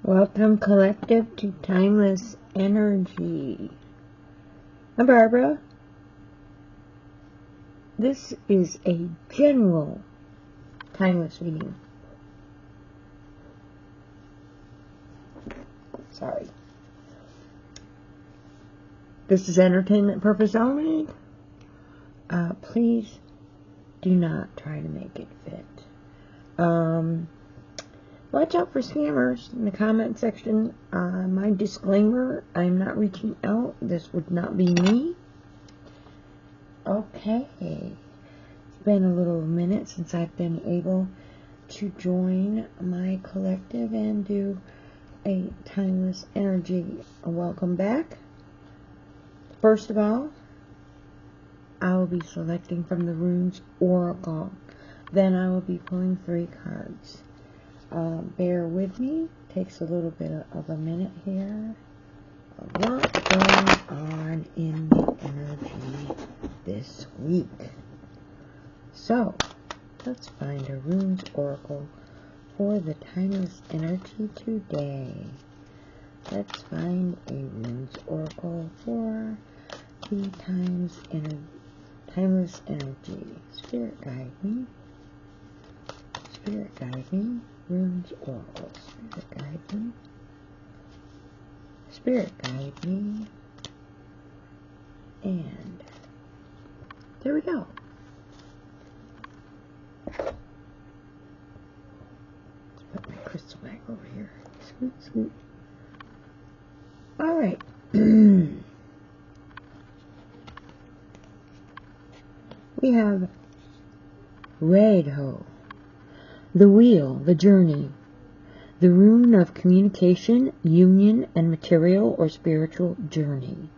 Welcome, Collective, to Timeless Energy. I'm Barbara. This is a general timeless reading. Sorry. This is entertainment purpose only. Please do not try to make it fit. Watch out for scammers in the comment section. My disclaimer, I'm not reaching out. This would not be me. Okay. It's been a little minute since I've been able to join my collective and do a timeless energy. Welcome back. First of all, I will be selecting from the Runes Oracle. Then I will be pulling 3 cards. Bear with me. Takes a little bit of a minute here. A lot going on in the energy this week. So, let's find a Runes Oracle for the timeless energy today. Let's find a Runes Oracle for the timeless energy. Spirit guide me. Spirit guide me. Runes Oracle. Spirit guide me. Spirit guide me. And there we go. Let's put my crystal back over here. Scoot, scoot. Alright. We have Redho. The wheel, the journey, the rune of communication, union, and material or spiritual journey,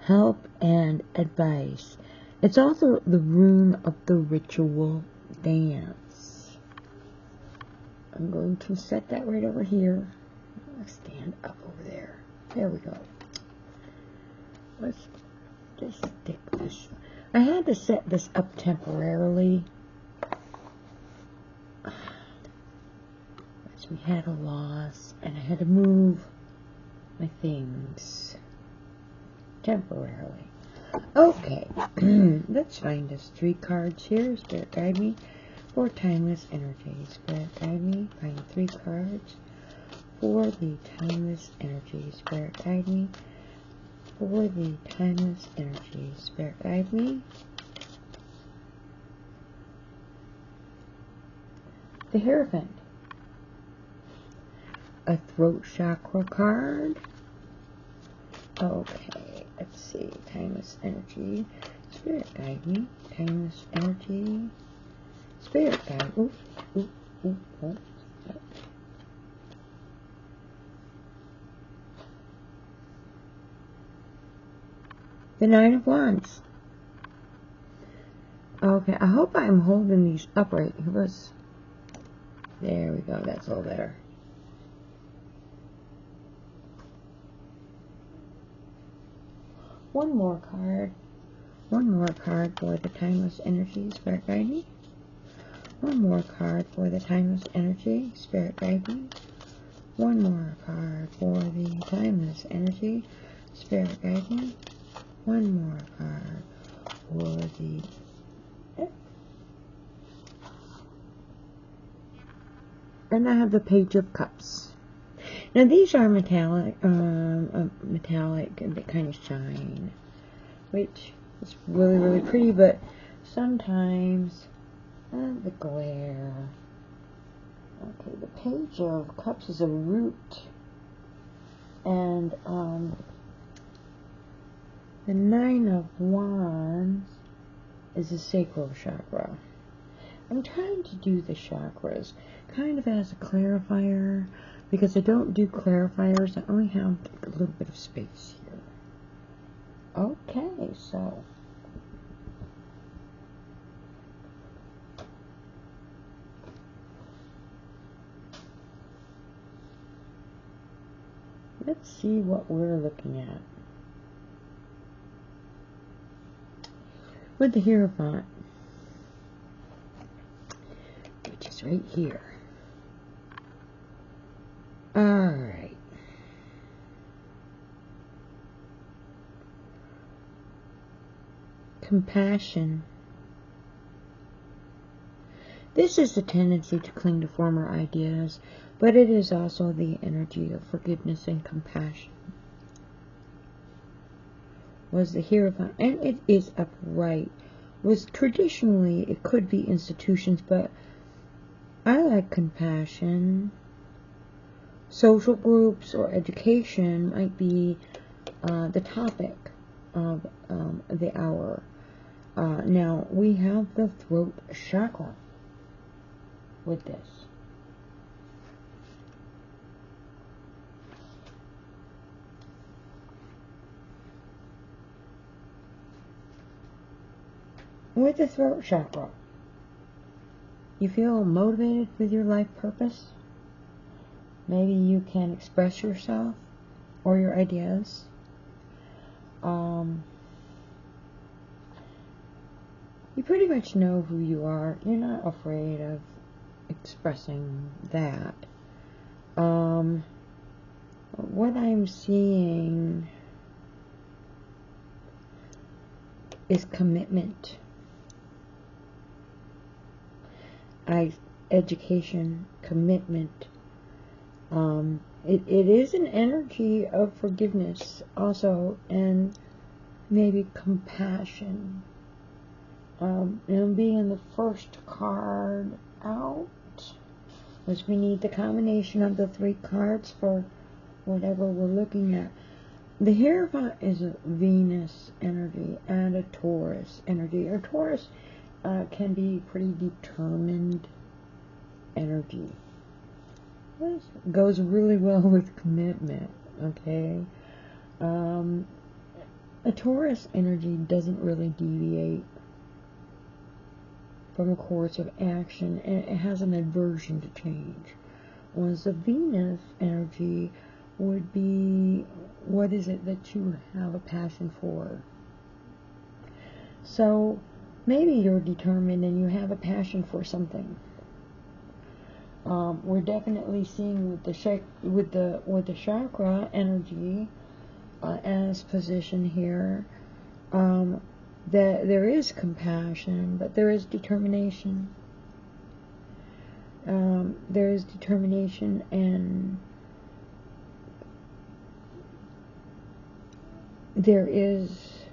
help and advice. It's also the rune of the ritual dance. I'm going to set that right over here. Let's stand up over there. There we go. Let's just stick this. I had to set this up temporarily. We had a loss, and I had to move my things temporarily. Okay, let's find us 3 cards here. Spirit guide me for timeless energy. Spirit guide me. Find 3 cards for the timeless energy. Spirit guide me for the timeless energy. Spirit guide me. The Hierophant. A throat chakra card. Okay, let's see. Timeless energy. Spirit guide me. Timeless energy. Spirit guide. Ooh, ooh, ooh, ooh. The 9 of Wands. Okay, I hope I'm holding these upright. There we go. That's a little better. One more card for the timeless energy. Spirit guide me. One more card for the timeless energy. Spirit guide me. One more card for the timeless energy. Spirit guide me. One more card for the and I have the Page of Cups. Now these are metallic, metallic, and they kind of shine, which is really, really pretty, but sometimes the glare. Okay, the Page of Cups is a root, and the 9 of Wands is a sacral chakra. I'm trying to do the chakras kind of as a clarifier, because I don't do clarifiers. I only have a little bit of space here. Okay, so let's see what we're looking at. With the Hierophant, which is right here. Alright. compassion. This is the tendency to cling to former ideas, but it is also the energy of forgiveness and compassion. Was the Hierophant, and it is upright. Was traditionally, it could be institutions, but I like compassion. Social groups or education might be the topic of the hour. Now, we have the throat chakra with this. With the throat chakra, you feel motivated with your life purpose. Maybe you can express yourself or your ideas. You pretty much know who you are. You're not afraid of expressing that. What I'm seeing is commitment. Education, commitment. It is an energy of forgiveness also, and maybe compassion. And being the first card out, which we need the combination of the 3 cards for whatever we're looking at. The Hierophant is a Venus energy and a Taurus energy. Or Taurus can be pretty determined energy. This goes really well with commitment, okay? A Taurus energy doesn't really deviate from a course of action, and it has an aversion to change. Whereas the Venus energy would be, what is it that you have a passion for? So maybe you're determined and you have a passion for something. We're definitely seeing with the chakra energy as position here, that there is compassion, but there is determination. There is determination and there is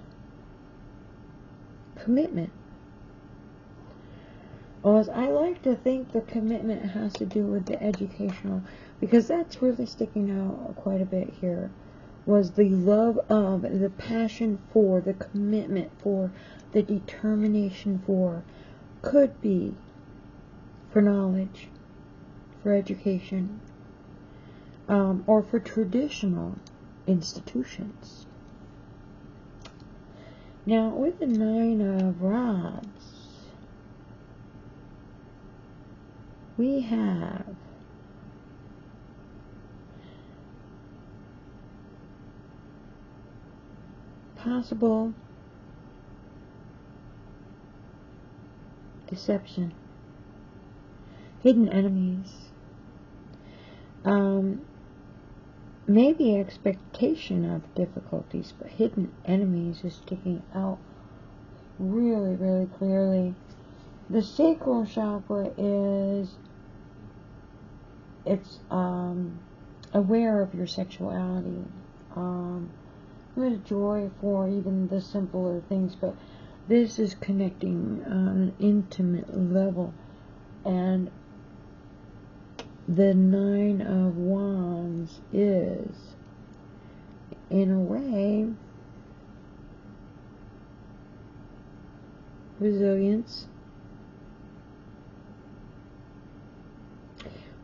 commitment. Well, I like to think the commitment has to do with the educational, because that's really sticking out quite a bit here. Was the love of, the passion for, the commitment for, the determination for, could be for knowledge, for education, or for traditional institutions. Now, with the 9 of Rods, we have possible deception, hidden enemies, maybe expectation of difficulties, but hidden enemies is sticking out really, really clearly. The sacral chakra is, it's aware of your sexuality. There's joy for even the simpler things, but this is connecting on an intimate level. And the 9 of Wands is, in a way, resilience.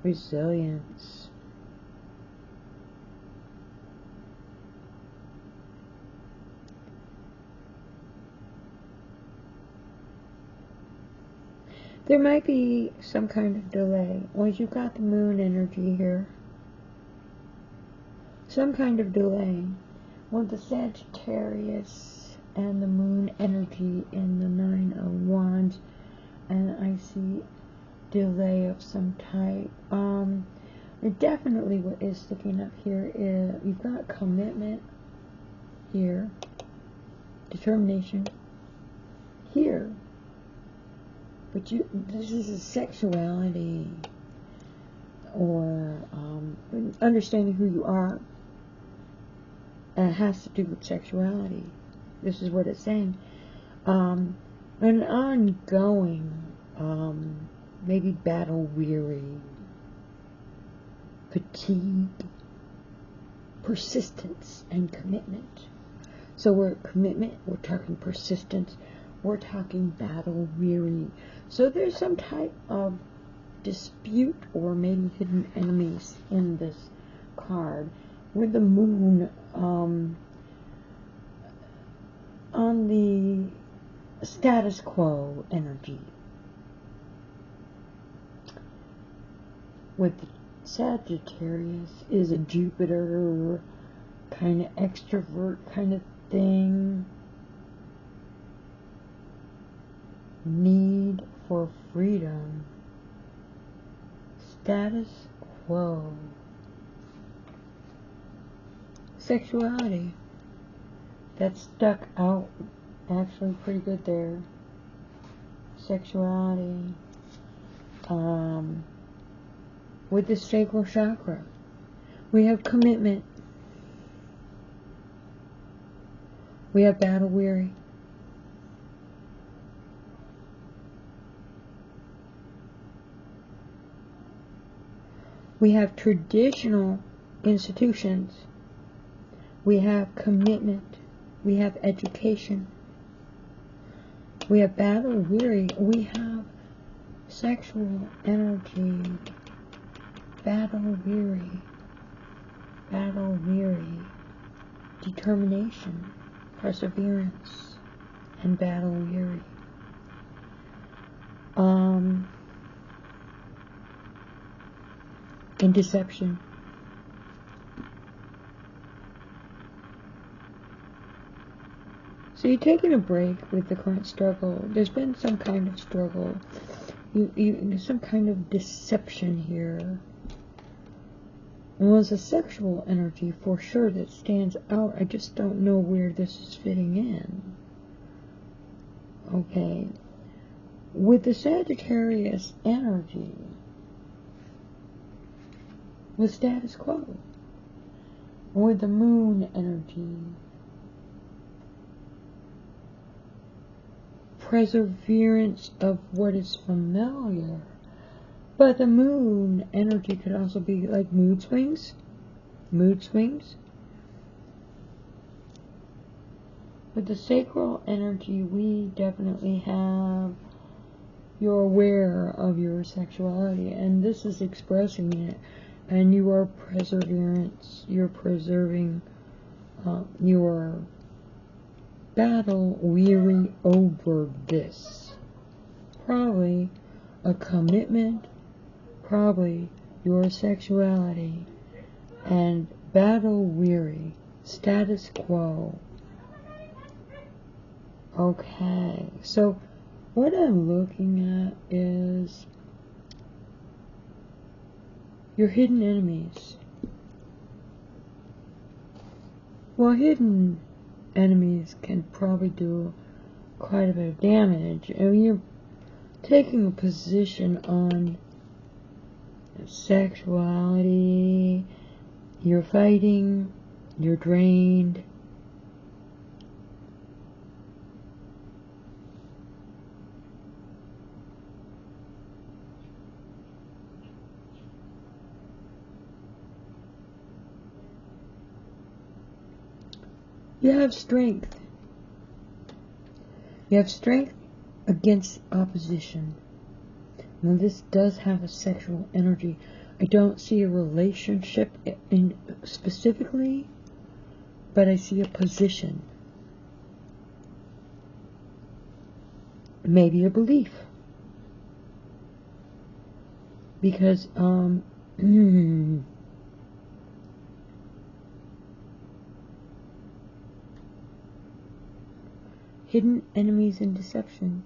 Resilience. There might be some kind of delay. Well, you've got the moon energy here. Some kind of delay. Well, the Sagittarius and the moon energy in the 9 of Wands, and I see delay of some type. Definitely what is sticking up here is you've got commitment here, determination, here. But this is a sexuality, or understanding who you are. And it has to do with sexuality. This is what it's saying. An ongoing, maybe battle-weary, fatigue, persistence, and commitment. So we're commitment, we're talking persistence, we're talking battle-weary. So there's some type of dispute or maybe hidden enemies in this card. With the moon on the status quo energy. With Sagittarius is a Jupiter kind of extrovert kind of thing. Need for freedom. Status quo. Sexuality. That stuck out actually pretty good there. Sexuality. With the sacral chakra, we have commitment. We have battle weary. We have traditional institutions. We have commitment. We have education. We have battle weary. We have sexual energy. Battle weary. Battle weary. Determination. Perseverance. And battle weary. And deception. So you're taking a break with the current struggle. There's been some kind of struggle. Some kind of deception here. Well, there's a sexual energy for sure that stands out. I just don't know where this is fitting in. Okay. With the Sagittarius energy, with status quo, with the moon energy, perseverance of what is familiar. But the moon energy could also be like mood swings. Mood swings. With the sacral energy, we definitely have, you're aware of your sexuality, and this is expressing it, and you are perseverance, you're preserving your battle weary over this. Probably a commitment, probably your sexuality, and battle weary, status quo. Okay, so what I'm looking at is your hidden enemies. Well, hidden enemies can probably do quite a bit of damage. I mean, you're taking a position on sexuality, you're fighting, you're drained. You have strength. You have strength against opposition. Now this does have a sexual energy. I don't see a relationship in specifically, but I see a position. Maybe a belief. Because, hidden enemies and deception.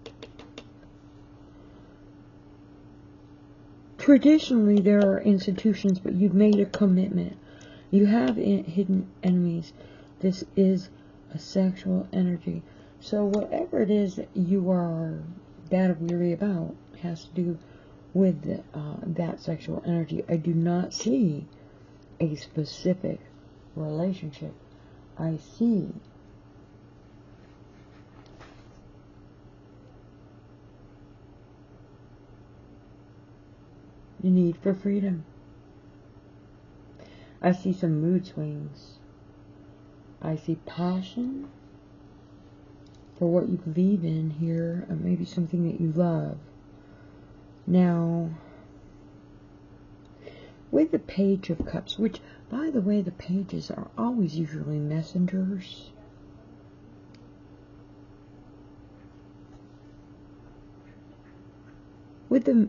Traditionally, there are institutions, but you've made a commitment. You have hidden enemies. This is a sexual energy. So whatever it is that you are battle weary about has to do with that sexual energy. I do not see a specific relationship. I see the need for freedom. I see some mood swings. I see passion for what you believe in here, or maybe something that you love. Now, with the Page of Cups, which, by the way, the pages are always usually messengers. With the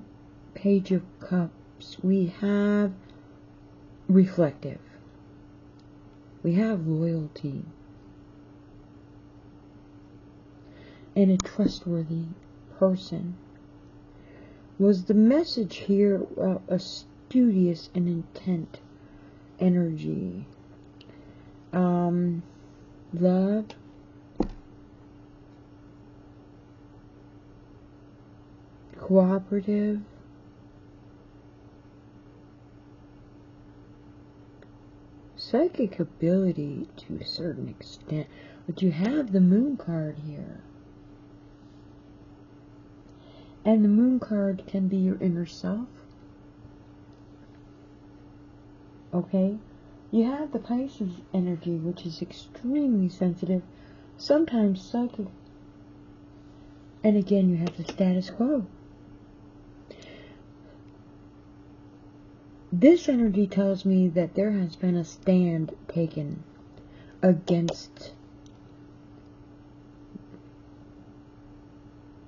Page of Cups, we have reflective. We have loyalty. And a trustworthy person. Was the message here a studious and intent energy? Love. Cooperative. Psychic ability to a certain extent. But you have the Moon card here. And the Moon card can be your inner self. Okay? You have the Pisces energy, which is extremely sensitive, sometimes psychic. And again, you have the status quo. This energy tells me that there has been a stand taken against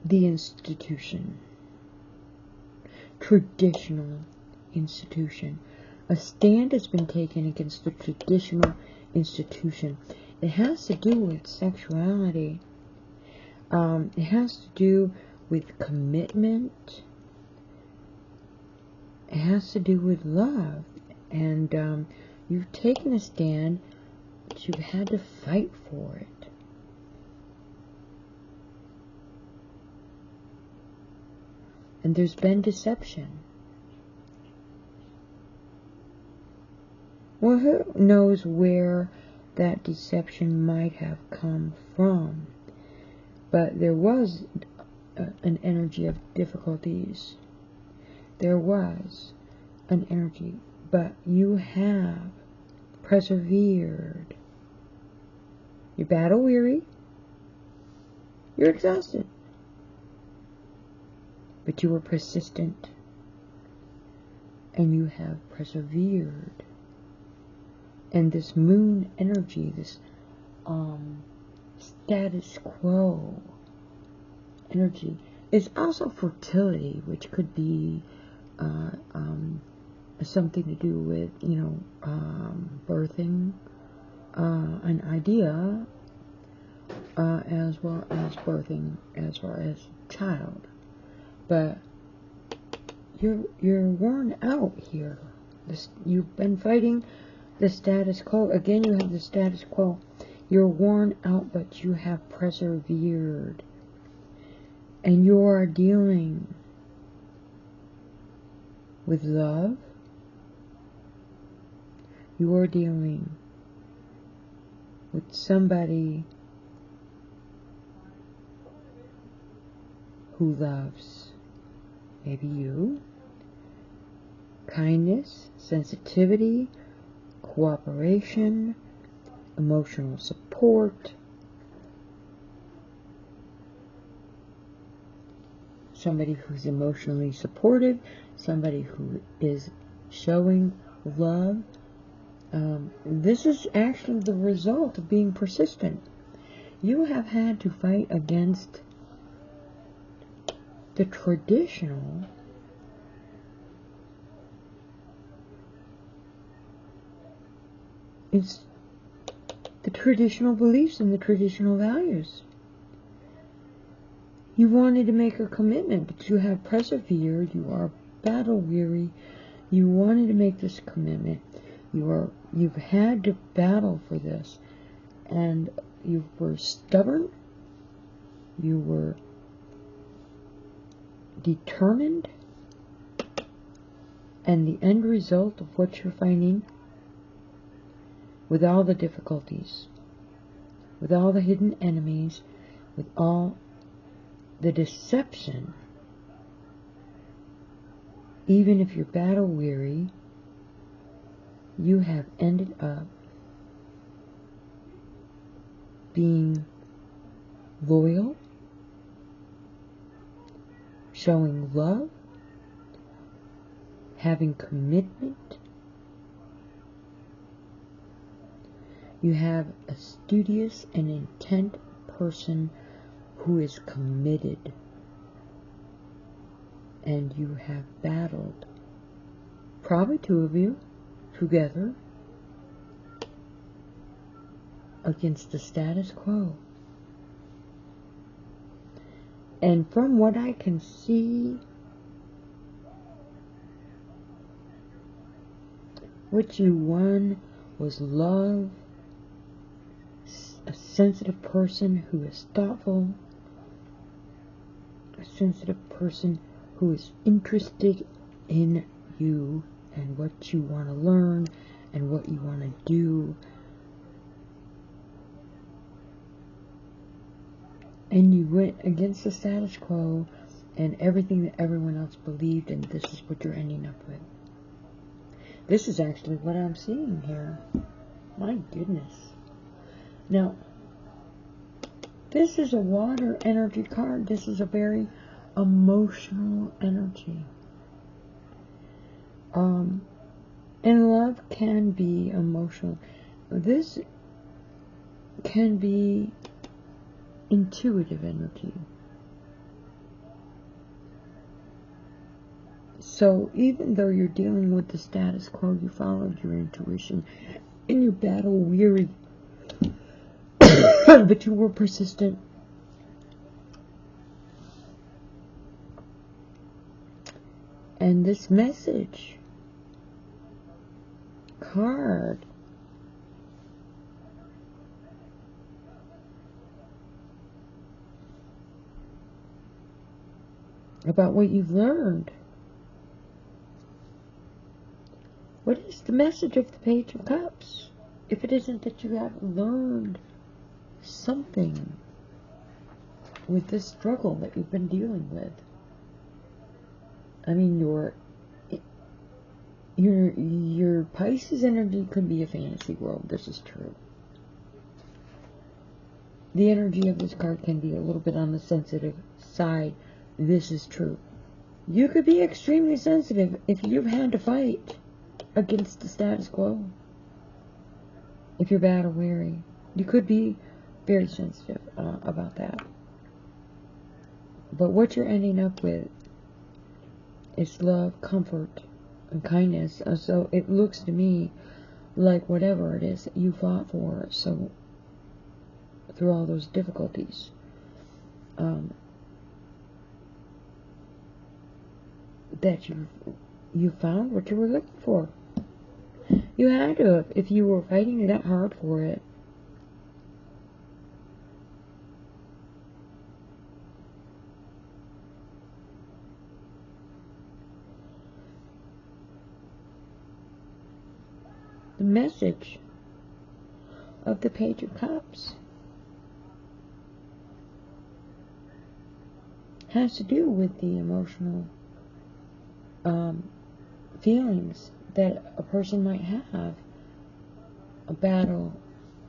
the institution, traditional institution. A stand has been taken against the traditional institution. It has to do with sexuality. It has to do with commitment. It has to do with love. And you've taken a stand, but you've had to fight for it. And there's been deception. Well, who knows where that deception might have come from? But there was an energy of difficulties. There was an energy, but you have persevered. You're battle weary. You're exhausted. But you were persistent. And you have persevered. And this Moon energy, this status quo energy, is also fertility, which could be something to do with, birthing an idea, as well as birthing, as well as child. But you're worn out here. You've been fighting the status quo. Again, you have the status quo. You're worn out, but you have persevered. And you are dealing with love. You are dealing with somebody who loves maybe you. Kindness, sensitivity, cooperation, emotional support. Somebody who's emotionally supportive, somebody who is showing love. This is actually the result of being persistent. You have had to fight against the traditional beliefs and the traditional values. You wanted to make a commitment, but you have persevered. You are battle weary. You wanted to make this commitment. You've had to battle for this, and you were stubborn. You were determined, and the end result of what you're finding, with all the difficulties, with all the hidden enemies, with all the deception, even if you're battle weary, you have ended up being loyal, showing love, having commitment. You have a studious and intent person who is committed, and you have battled, probably two of you together, against the status quo. And from what I can see, what you won was love, a sensitive person who is thoughtful, a sensitive person who is interested in you and what you want to learn and what you want to do. And you went against the status quo and everything that everyone else believed, and this is what you're ending up with. This is actually what I'm seeing here. My goodness. Now, this is a water energy card. This is a very emotional energy. And love can be emotional. This can be intuitive energy. So even though you're dealing with the status quo, you followed your intuition and you're battle weary, but you were persistent. And this message card about what you've learned. What is the message of the Page of Cups? If it isn't that you have learned something with this struggle that you've been dealing with. I mean, your Pisces energy could be a fantasy world. This is true. The energy of this card can be a little bit on the sensitive side. This is true. You could be extremely sensitive if you've had to fight against the status quo. If you're battle weary, you could be very sensitive about that. But what you're ending up with is love, comfort, and kindness. So it looks to me like whatever it is that you fought for, so through all those difficulties, that you found what you were looking for. You had to, if you were fighting that hard for it. The message of the Page of Cups has to do with the emotional feelings that a person might have. A battle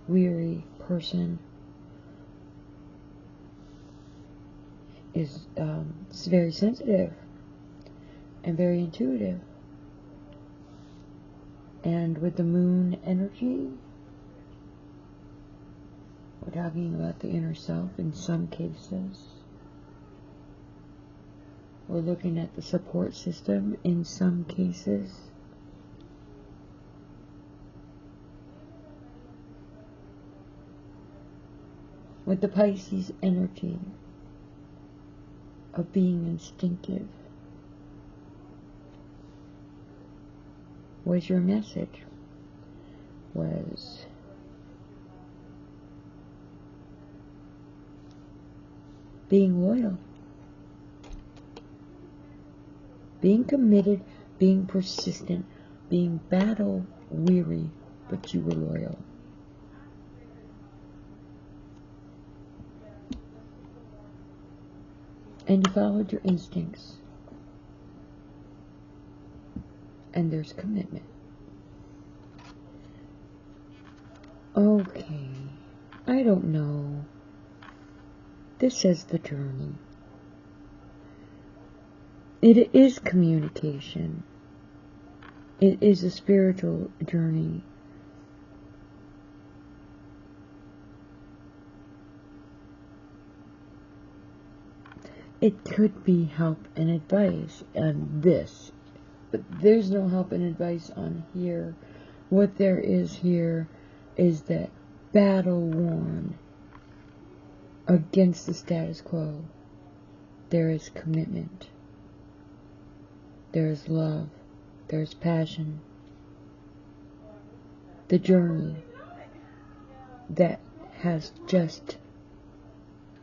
weary person is very sensitive and very intuitive. And with the moon energy, we're talking about the inner self in some cases. We're looking at the support system in some cases. With the Pisces energy of being instinctive, was your message was being loyal, being committed, being persistent, being battle weary, but you were loyal. And you followed your instincts. And there's commitment. Okay, I don't know. This says the journey. It is communication. It is a spiritual journey. It could be help and advice on this, but there's no help and advice on here. What there is here is that battle worn against the status quo. There is commitment. There is love. There is passion. The journey that has just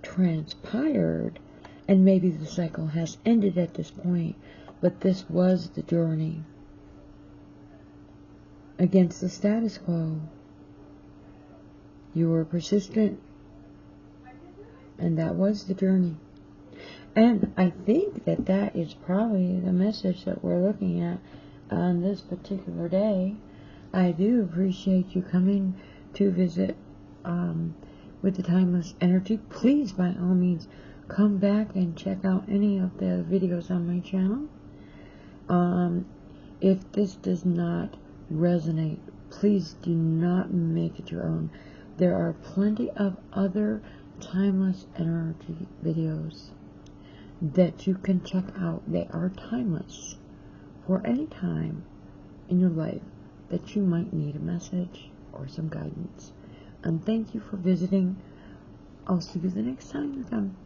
transpired, and maybe the cycle has ended at this point, but this was the journey against the status quo. You were persistent, and that was the journey. And I think that that is probably the message that we're looking at on this particular day. I do appreciate you coming to visit with the Timeless Energy. Please, by all means, come back and check out any of the videos on my channel. If this does not resonate, please do not make it your own. There are plenty of other Timeless Energy videos that you can check out. They are timeless for any time in your life that you might need a message or some guidance. And thank you for visiting. I'll see you the next time.